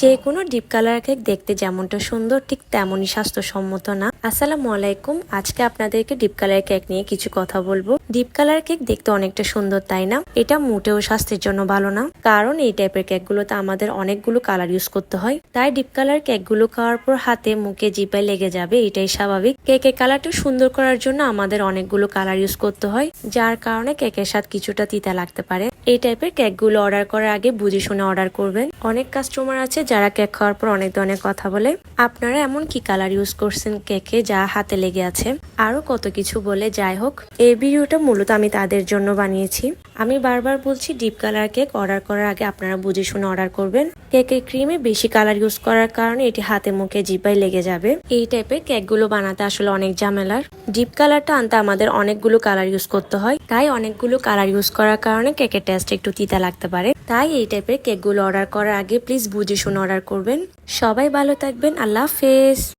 যে কোনো deep colour cake দেখতে যেমনটা সুন্দর ঠিক তেমনই স্বাস্থ্যসম্মত না। আসসালামু আলাইকুম, আজকে আপনাদেরকে ডিপ কালার কেক নিয়ে কিছু কথা বলবো। ডিপ কালার কেক দেখতে অনেকটা সুন্দর, তাই না? এটা মোটেও স্বাস্থ্যের জন্য ভালো না, কারণ এই টাইপের কেকগুলোতে আমাদের অনেকগুলো কালার ইউজ করতে হয়। তাই ডিপ কালার কেকগুলো খাওয়ার পর হাতে মুখে জিপায় লেগে যাবে, এটাই স্বাভাবিক। কেকের কালারটা সুন্দর করার জন্য আমাদের অনেকগুলো কালার ইউজ করতে হয়, যার কারণে কেকের স্বাদ কিছুটা তিতা লাগতে পারে। এই টাইপের কেকগুলো অর্ডার করার আগে বুঝে শুনে অর্ডার করবেন। অনেক কাস্টমার আছে যারা কেক খাওয়ার পর অনেক ধরনের কথা বলে। আপনারা এমন কি কালার ইউজ করছেন কেকে যা হাতে লেগে আছে, আরো কত কিছু বলে। যাই হোক, এই ভিডিওটা মূলত আমি তাদের জন্য বানিয়েছি। আমি বারবার বলছি, ডিপ কালার কেক অর্ডার করার আগে আপনারা বুঝে শুনে অর্ডার করবেন। কেকের ক্রিমে বেশি কালার ইউজ করার কারণে এটি হাতে মুখে জিপায় লেগে যাবে। এই টাইপের কেকগুলো বানাতে আসলে অনেক ঝামেলার। ডিপ কালারটা আনতে আমাদের অনেকগুলো কালার ইউজ করতে হয়, তাই অনেকগুলো কালার ইউজ করার কারণে কেকের টেস্ট একটু তিতা লাগতে পারে। তাই এই টাইপের কেকগুলো অর্ডার করার আগে প্লিজ বুঝে শুনে অর্ডার করবেন। সবাই ভালো থাকবেন, আল্লাহ হাফেজ।